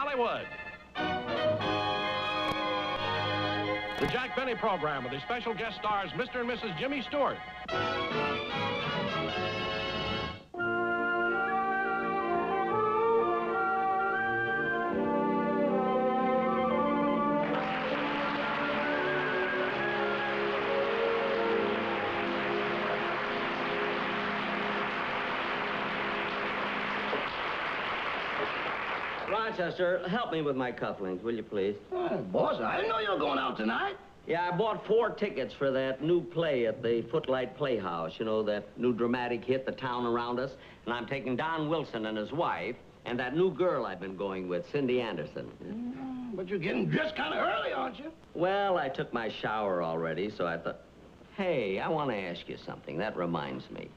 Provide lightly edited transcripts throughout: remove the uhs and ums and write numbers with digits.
Hollywood. The Jack Benny program with the special guest stars Mr. and Mrs. Jimmy Stewart. Rochester, help me with my cufflinks, will you please? Boss, I didn't know you were going out tonight. Yeah, I bought 4 tickets for that new play at the Footlight Playhouse. You know, that new dramatic hit, The Town Around Us. And I'm taking Don Wilson and his wife and that new girl I've been going with, Cindy Anderson. But you're getting dressed kind of early, aren't you? Well, I took my shower already, so I thought... Hey, I want to ask you something. That reminds me.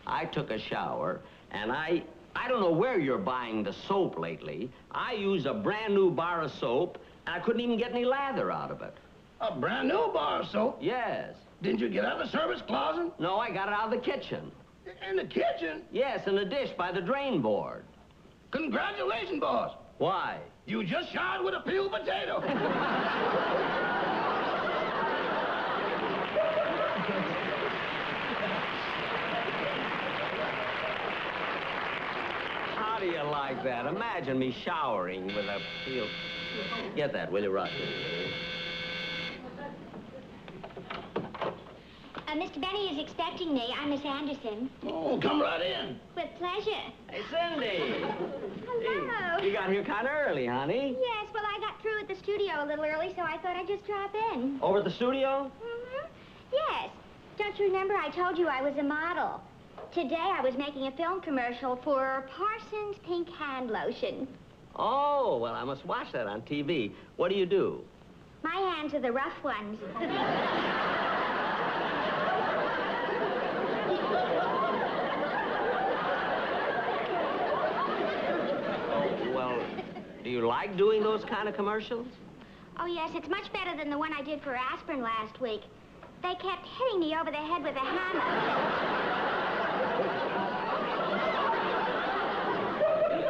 I took a shower, and I don't know where you're buying the soap lately. I used a brand new bar of soap, and I couldn't even get any lather out of it. A brand new bar of soap? Yes. Didn't you get out of the service closet? No, I got it out of the kitchen. In the kitchen? Yes, in a dish by the drain board. Congratulations, boss. Why? You just shot with a peeled potato. How do you like that? Imagine me showering with a peeled... Get that, will you, Roger? Mr. Benny is expecting me. I'm Miss Anderson. Oh, come right in. With pleasure. Hey, Cindy. Hello. You got here kind of early, honey. Yes, well, I got through at the studio a little early, so I thought I'd just drop in. Over at the studio? Mm-hmm. Yes. Don't you remember I told you I was a model? Today I was making a film commercial for Parsons Pink Hand Lotion. Oh, well, I must watch that on TV. What do you do? My hands are the rough ones. Do you like doing those kind of commercials? Oh, yes, it's much better than the one I did for aspirin last week. They kept hitting me over the head with a hammer.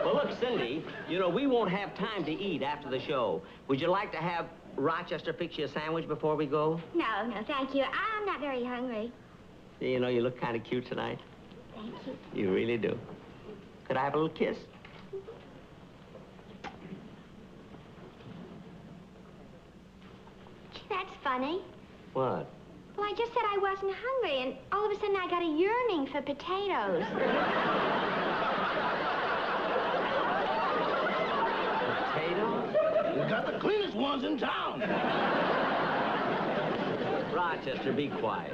Well, look, Cindy, you know, we won't have time to eat after the show. Would you like to have Rochester fix you a sandwich before we go? No, no, thank you. I'm not very hungry. You know, you look kind of cute tonight. Thank you. You really do. Could I have a little kiss? That's funny. What? Well, I just said I wasn't hungry, and all of a sudden I got a yearning for potatoes. Potatoes? You got the cleanest ones in town. Rochester, be quiet.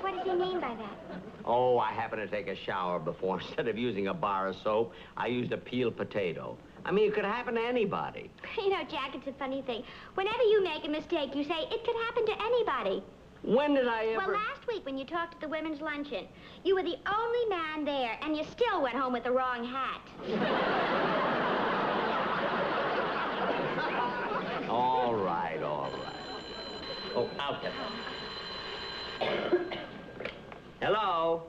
What does he mean by that? Oh, I happened to take a shower before. Instead of using a bar of soap, I used a peeled potato. I mean, it could happen to anybody. You know, Jack, it's a funny thing. Whenever you make a mistake, you say, it could happen to anybody. When did I ever... Well, last week when you talked at the women's luncheon, you were the only man there, and you still went home with the wrong hat. All right, all right. Oh, I'll get it. Hello?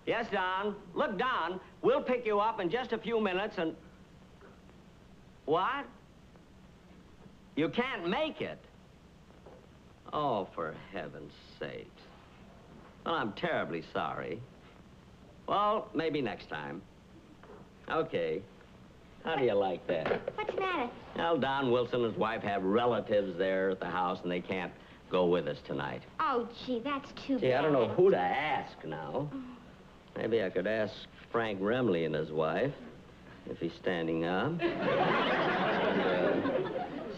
Yes, Don? Look, Don, we'll pick you up in just a few minutes and... What? You can't make it? Oh, for heaven's sakes. Well, I'm terribly sorry. Well, maybe next time. Okay. How do you like that? What's the matter? Well, Don Wilson and his wife have relatives there at the house, and they can't go with us tonight. Oh, gee, that's too bad. Gee, I don't know who to ask now. Maybe I could ask Frank Remley and his wife, if he's standing up.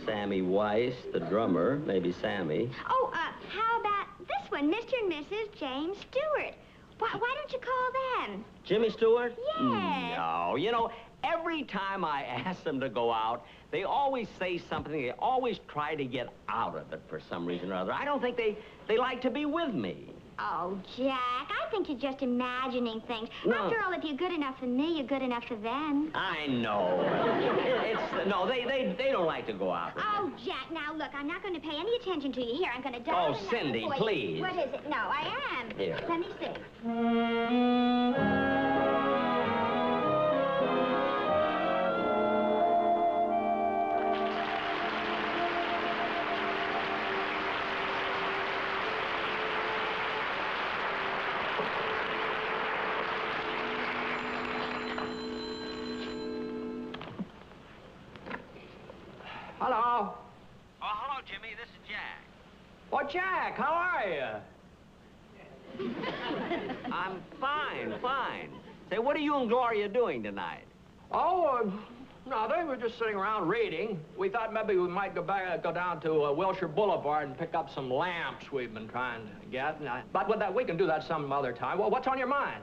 Sammy Weiss, the drummer, maybe Sammy. Oh, how about this one, Mr. and Mrs. James Stewart? Why don't you call them? Jimmy Stewart? Yes. No, you know, every time I ask them to go out, they always say something. They always try to get out of it for some reason or other. I don't think they like to be with me. Oh, Jack, I think you're just imagining things. No. After all, if you're good enough for me, you're good enough for them. I know. No, they don't like to go out with me. Oh, Jack, now look, I'm not going to pay any attention to you. Here, I'm going to dial Oh, the number Cindy, for you. please. What is it? No, I am. Here. Let me see. Hello. Oh, hello, Jimmy. This is Jack. Well, Jack, how are you? I'm fine, fine. Say, what are you and Gloria doing tonight? Oh, nothing. We're just sitting around reading. We thought maybe we might go down to Wilshire Boulevard and pick up some lamps we've been trying to get. But with that, we can do that some other time. Well, what's on your mind?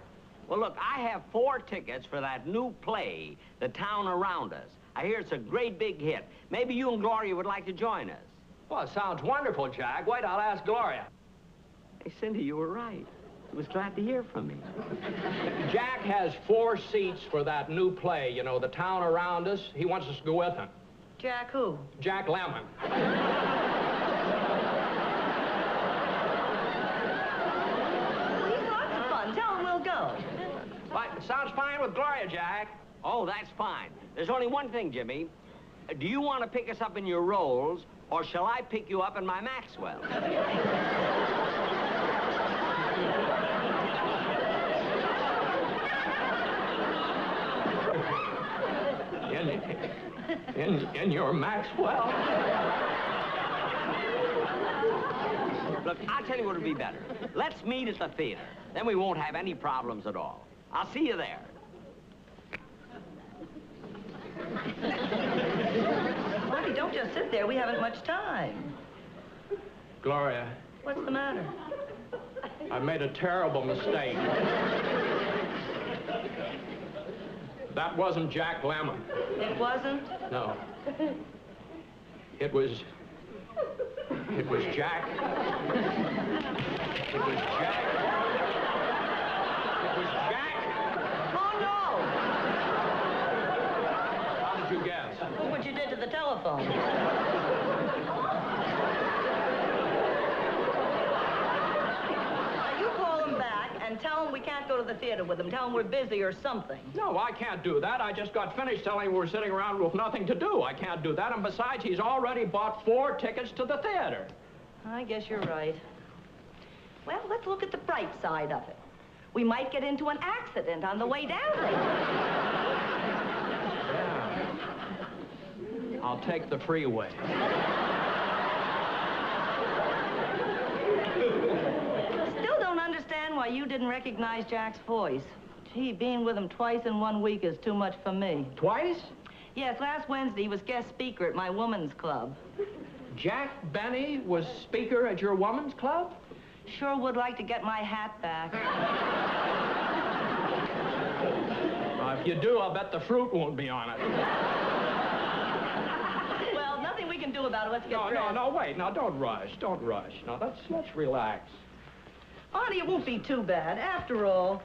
Well, look, I have 4 tickets for that new play, The Town Around Us. I hear it's a great big hit. Maybe you and Gloria would like to join us. Well, it sounds wonderful, Jack. Wait, I'll ask Gloria. Hey, Cindy, you were right. I was glad to hear from you. Jack has 4 seats for that new play, you know, The Town Around Us. He wants us to go with him. Jack who? Jack Lemmon. He's lots of fun. Tell him we'll go. Well, sounds fine with Gloria, Jack. Oh, that's fine. There's only one thing, Jimmy. Do you want to pick us up in your Rolls, or shall I pick you up in my Maxwell? In your Maxwell? Look, I'll tell you what would be better. Let's meet at the theater. Then we won't have any problems at all. I'll see you there. Honey, don't just sit there. We haven't much time. Gloria, What's the matter? I made a terrible mistake. That wasn't Jack Lemmon. It wasn't? No. It was Jack. It was Jack. It was Jack. Oh, no! How did you guess? Look what you did to the telephone. Now, you call him back and tell him we can't go to the theater with him. Tell him we're busy or something. No, I can't do that. I just got finished telling him we're sitting around with nothing to do. I can't do that. And besides, he's already bought 4 tickets to the theater. I guess you're right. Well, let's look at the bright side of it. We might get into an accident on the way down there. Yeah. I'll take the freeway. Still don't understand why you didn't recognize Jack's voice. Gee, being with him twice in 1 week is too much for me. Twice? Yes, last Wednesday he was guest speaker at my woman's club. Jack Benny was speaker at your woman's club? Sure would like to get my hat back. If you do, I'll bet the fruit won't be on it. Well, nothing we can do about it. Let's get dressed. No, wait. Now, don't rush. Don't rush. Now, let's relax. Honey, it won't be too bad. After all,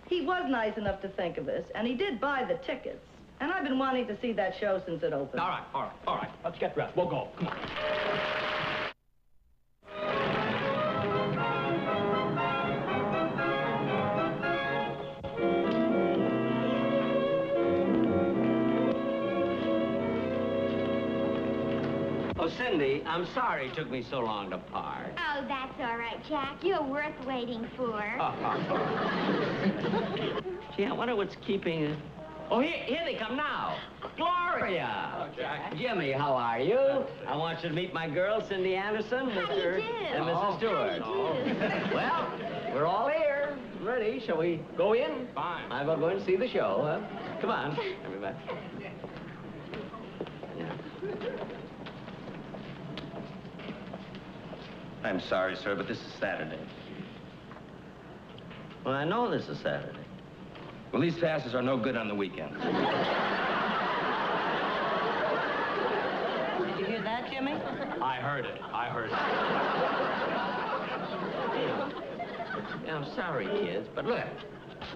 he was nice enough to think of us, and he did buy the tickets. And I've been wanting to see that show since it opened. All right. Let's get dressed. We'll go. Come on. Oh, Cindy, I'm sorry it took me so long to park. Oh, that's all right, Jack. You're worth waiting for. Gee, I wonder what's keeping... Oh, here they come now. Gloria. Hello, Jack. Jimmy, how are you? I want you to meet my girl, Cindy Anderson, How do you do? and Mrs. Stewart. How do you do? Well, we're all here. Ready? Shall we go in? Fine. Might as well go and see the show, huh? Come on, everybody. Yeah. I'm sorry, sir, but this is Saturday. Well, I know this is Saturday. Well, these passes are no good on the weekend. Did you hear that, Jimmy? I heard it. Yeah, I'm sorry, kids, but look,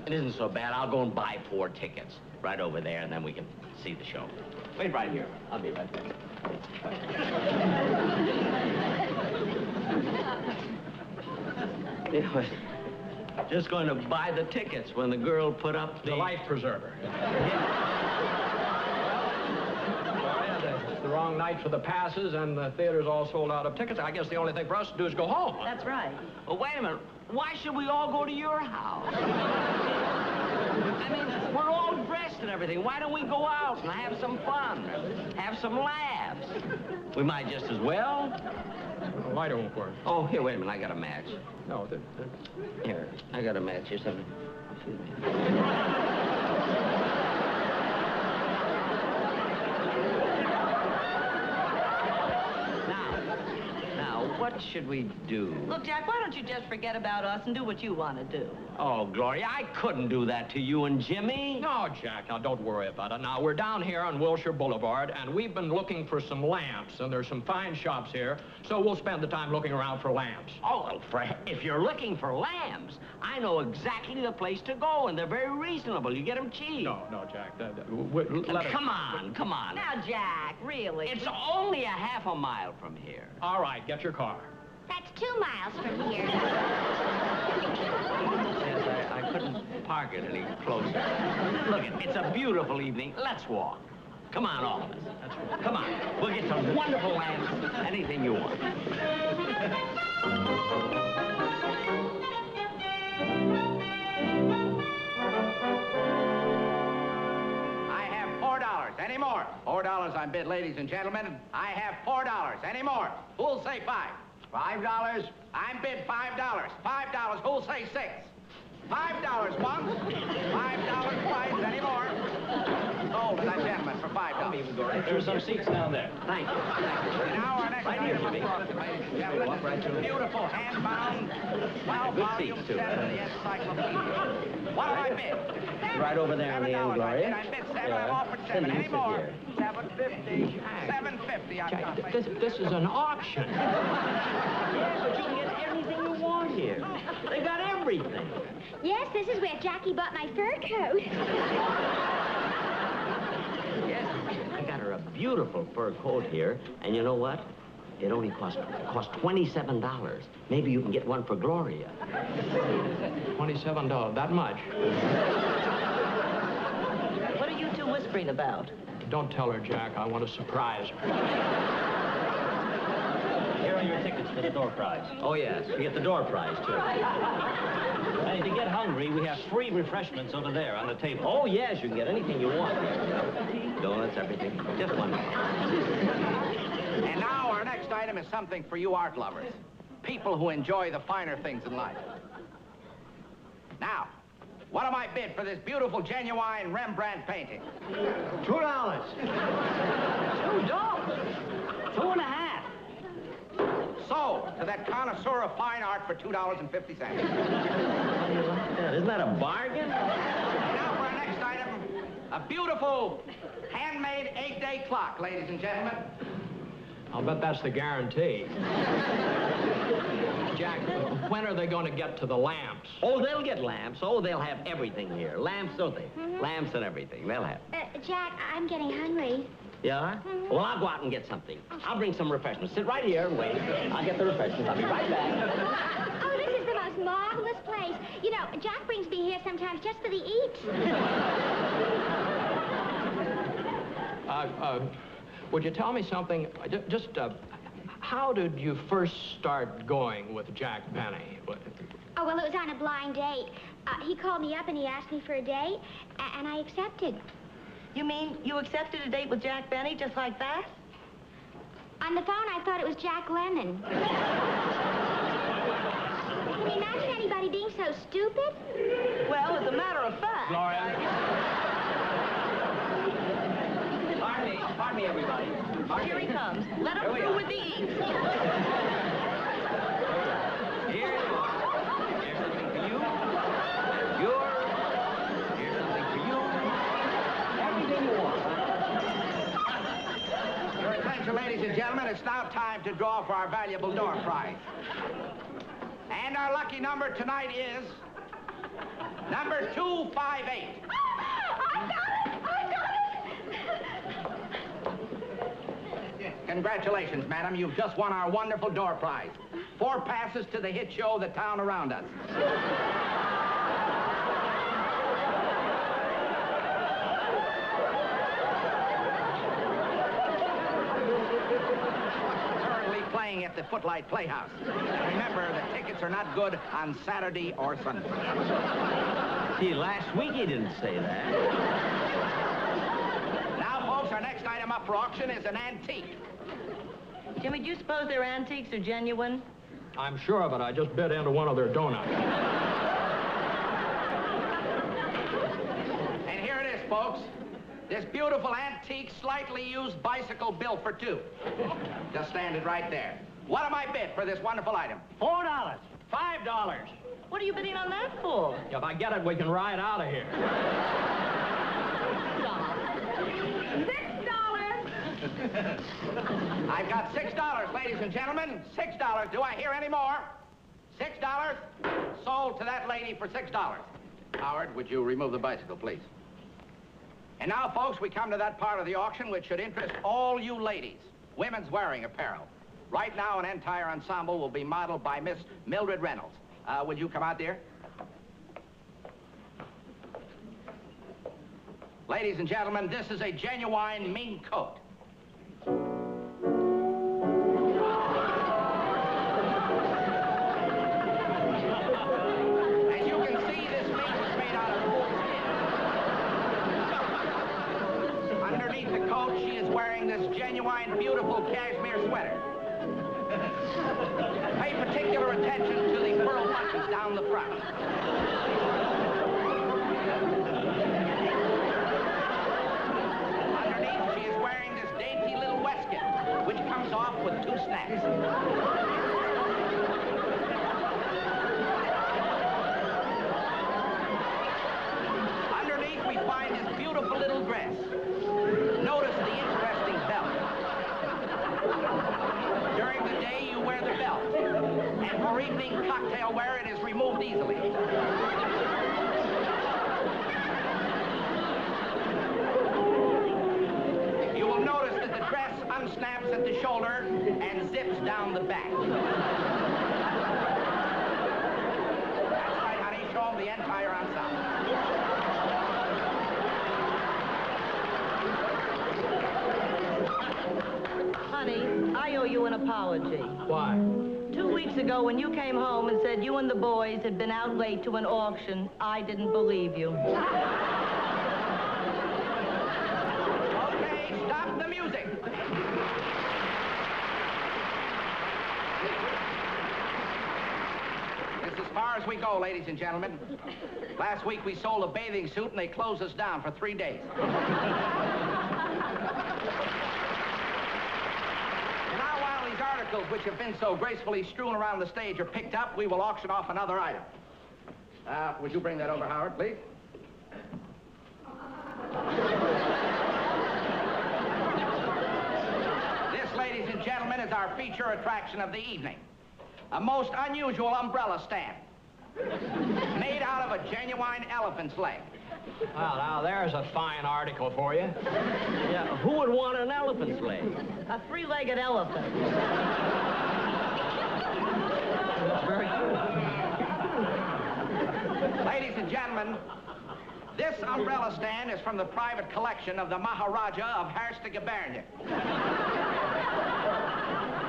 it isn't so bad. I'll go and buy 4 tickets right over there, and then we can see the show. Wait right here. I'll be right back. Yeah, just going to buy the tickets when the girl put up The life preserver. It's the wrong night for the passes, and the theater's all sold out of tickets. I guess the only thing for us to do is go home. That's right. Well, wait a minute. Why should we all go to your house? I mean, we're all dressed and everything. Why don't we go out and have some fun? Have some laughs? We might just as well. The lighter won't work. Oh, here, wait a minute. I got a match. No, Here, I got a match. Here's something. Excuse me. Now, what should we do? Look, Jack, why don't you just forget about us and do what you want to do? Oh, Gloria, I couldn't do that to you and Jimmy. No, Jack, now don't worry about it. Now, we're down here on Wilshire Boulevard, and we've been looking for some lamps, and there's some fine shops here, so we'll spend the time looking around for lamps. Oh, well, if you're looking for lamps, I know exactly the place to go, and they're very reasonable. You get them cheap. No, Jack. Let us... Come on. Now, Jack, really? It's only a half a mile from here. All right, get your car. That's 2 miles from here. Yes, I couldn't park it any closer. Look, it's a beautiful evening. Let's walk. Come on, all of us. Come on. We'll get some wonderful lamps. Anything you want. I have $4. Any more? $4 on bid, ladies and gentlemen. I have $4. Any more? Who'll say $5? $5? I'm bid $5. $5. Who'll say $6? $5 once. $5 twice. Any more? Sold to that gentleman for $5. There are some seats down there. Thank you. Now our next item, ladies and gentlemen, Walk right through. beautiful hand-bound, Good 12-volume seats, too. set of the encyclopedia. What have I bid? Right over there on the end, $7 Gloria. I bid 7. I've offered 7. Any Sit more? here. $7.50. $7.50. I've got. Jack, this is an auction. Yeah, but you can get anything you want here. They got everything. Yes, this is where Jackie bought my fur coat. Yes, I got her a beautiful fur coat here, and you know what? It only cost $27. Maybe you can get one for Gloria. $27, that much. What are you two whispering about? Don't tell her, Jack. I want to surprise her. Here are your tickets for the door prize. Oh, yes, we get the door prize, too. And if you get hungry, we have free refreshments over there on the table. Oh, yes, you can get anything you want. Donuts, everything. Just one. And now our next item is something for you art lovers. People who enjoy the finer things in life. Now, what am I bid for this beautiful, genuine Rembrandt painting? $2. $2? 2.5. Sold to that connoisseur of fine art for $2.50. Isn't that a bargain? Now for our next item, a beautiful handmade 8-day clock, ladies and gentlemen. I'll bet that's the guarantee. Jack, when are they going to get to the lamps? Oh, they'll get lamps. Oh, they'll have everything here. Lamps, don't they? Lamps and everything. They'll have. Jack, I'm getting hungry. Yeah? Well, I'll go out and get something. I'll bring some refreshments. Sit right here and wait. I'll get the refreshments. I'll be right back. Oh, this is the most marvelous place. You know, Jack brings me here sometimes just for the eats. Would you tell me something? How did you first start going with Jack Benny? Oh, well, it was on a blind date. He called me up and he asked me for a date, and I accepted. You mean you accepted a date with Jack Benny just like that? On the phone, I thought it was Jack Lemmon. Can you imagine anybody being so stupid? Well, as a matter of fact... Gloria. Pardon me, everybody. Here he comes. Let him through with the eats. Here you are. Here's something for you. That's yours. Here's something for you. Everything you want. Your attention, ladies and gentlemen, it's now time to draw for our valuable door prize. And our lucky number tonight is number 258. Congratulations, madam. You've just won our wonderful door prize. 4 passes to the hit show, The Town Around Us. Currently playing playing at the Footlight Playhouse. Remember, the tickets are not good on Saturday or Sunday. Gee, last week he didn't say that. Now, folks, our next item up for auction is an antique. Jimmy, do you suppose they're antiques or genuine? I'm sure of it. I just bit into one of their donuts. And here it is, folks. This beautiful antique, slightly used bicycle built for two. Just stand it right there. What am I bid for this wonderful item? $4. $5. What are you bidding on that for? If I get it, we can ride out of here. I've got $6, ladies and gentlemen. $6. Do I hear any more? $6? Sold to that lady for $6. Howard, would you remove the bicycle, please? And now, folks, we come to that part of the auction which should interest all you ladies. Women's wearing apparel. Right now, an entire ensemble will be modeled by Miss Mildred Reynolds. Would you come out, dear? Ladies and gentlemen, this is a genuine mink coat. As you can see, this mink is made out of wolf skin. Underneath the coat, she is wearing this genuine, beautiful cashmere sweater. Pay particular attention to the pearl buttons down the front. Underneath, she is wearing this dainty little waistcoat, which comes off with two snaps. Underneath, we find this beautiful little dress. Notice the interesting belt. During the day, you wear the belt. And for evening cocktail wear, it is removed easily. You will notice that the dress unsnaps at the shoulder and zips down the back. That's right, honey. Show them the entire ensemble. Honey, I owe you an apology. Why? 2 weeks ago, when you came home and said you and the boys had been out late to an auction, I didn't believe you. Okay, stop the music. This is as far as we go, ladies and gentlemen. Last week we sold a bathing suit and they closed us down for 3 days. Now, while these articles which have been so gracefully strewn around the stage are picked up, we will auction off another item. Would you bring that over, Howard, please? This, ladies and gentlemen, is our feature attraction of the evening. A most unusual umbrella stand. Made out of a genuine elephant's leg. Well, now, there's a fine article for you. Yeah, who would want an elephant's leg? A three-legged elephant. That's very good. Ladies and gentlemen, this umbrella stand is from the private collection of the Maharaja of Herzegovina.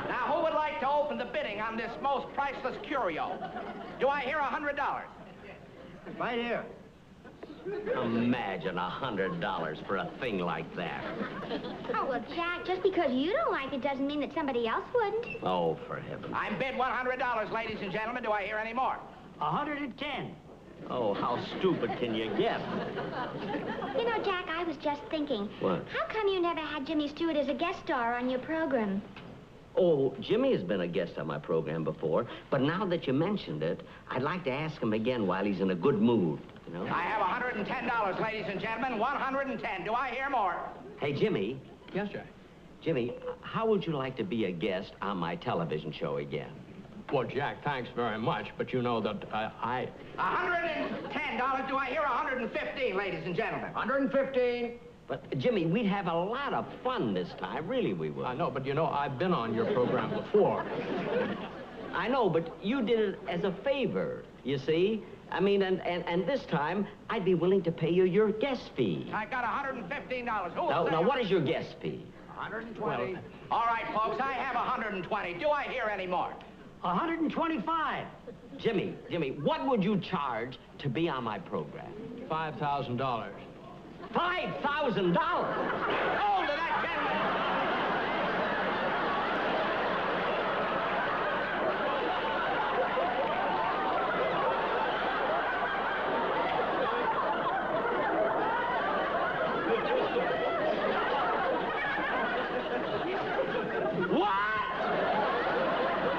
Now, who would like to open the bidding on this most priceless curio? Do I hear $100? Right here. Imagine $100 for a thing like that. Oh, well, Jack, just because you don't like it doesn't mean that somebody else wouldn't. Oh, for heaven's sake. I'm bid $100, ladies and gentlemen. Do I hear any more? 110. Oh, how stupid can you get? You know, Jack, I was just thinking. What? How come you never had Jimmy Stewart as a guest star on your program? Oh, Jimmy has been a guest on my program before, but now that you mentioned it, I'd like to ask him again while he's in a good mood, you know? I have $110, ladies and gentlemen. 110. Do I hear more? Hey, Jimmy. Yes, Jack. Jimmy, how would you like to be a guest on my television show again? Well, Jack, thanks very much, but you know that I... $110. Do I hear 115, ladies and gentlemen? 115. But, Jimmy, we'd have a lot of fun this time. Really, we would. I know, but you know, I've been on your program before. I know, but you did it as a favor, you see? I mean, and this time, I'd be willing to pay you your guest fee. I got $115. Who Now, what is your guest fee? 120. All right, folks, I have 120. Do I hear any more? 125. Jimmy, what would you charge to be on my program? $5,000. $5,000? Hold to that gentleman!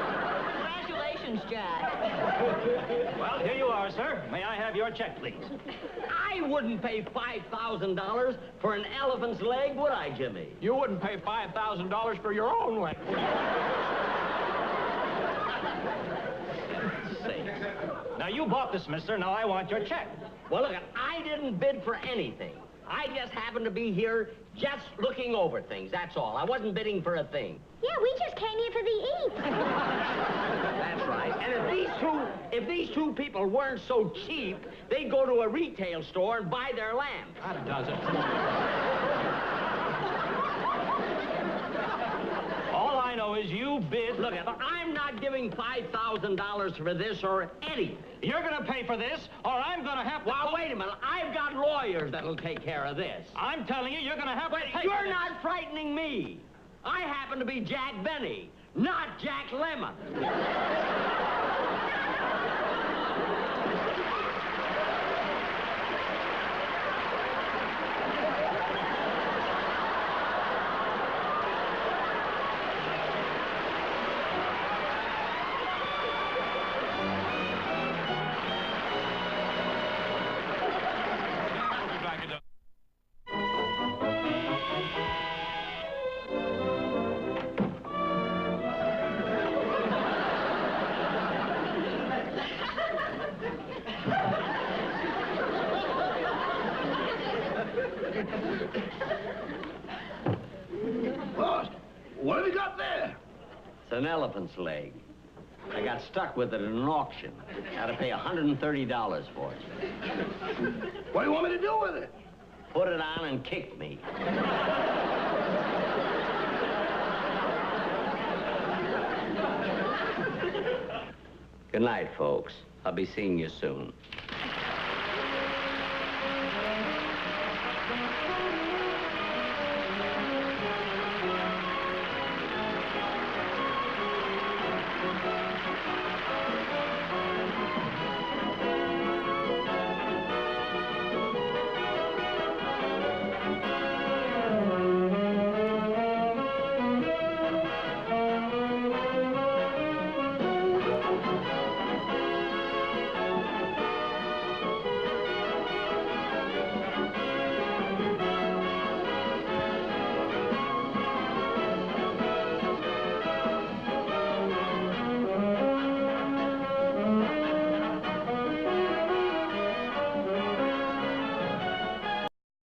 Congratulations, Jack. Well, here you are, sir. May I have your check, please? I wouldn't pay $5,000 for an elephant's leg, would I, Jimmy? You wouldn't pay $5,000 for your own leg. Now, you bought this, mister. Now I want your check. Well, look, I didn't bid for anything. I just happened to be here just looking over things, that's all. I wasn't bidding for a thing. Yeah, we just came here for the eats. That's right. And if these two people weren't so cheap, they'd go to a retail store and buy their lamb. That does it. All I know is you bid. Look, I'm not giving $5,000 for this or anything. You're going to pay for this, or I'm going to have to... Well, wait a minute. I've got lawyers that'll take care of this. I'm telling you, you're going to have to pay for You're this. not frightening me. I happen to be Jack Benny, not Jack Lemmon. Boss, what have you got there? It's an elephant's leg. I got stuck with it at an auction. Had to pay $130 for it. What do you want me to do with it? Put it on and kick me. Good night, folks. I'll be seeing you soon.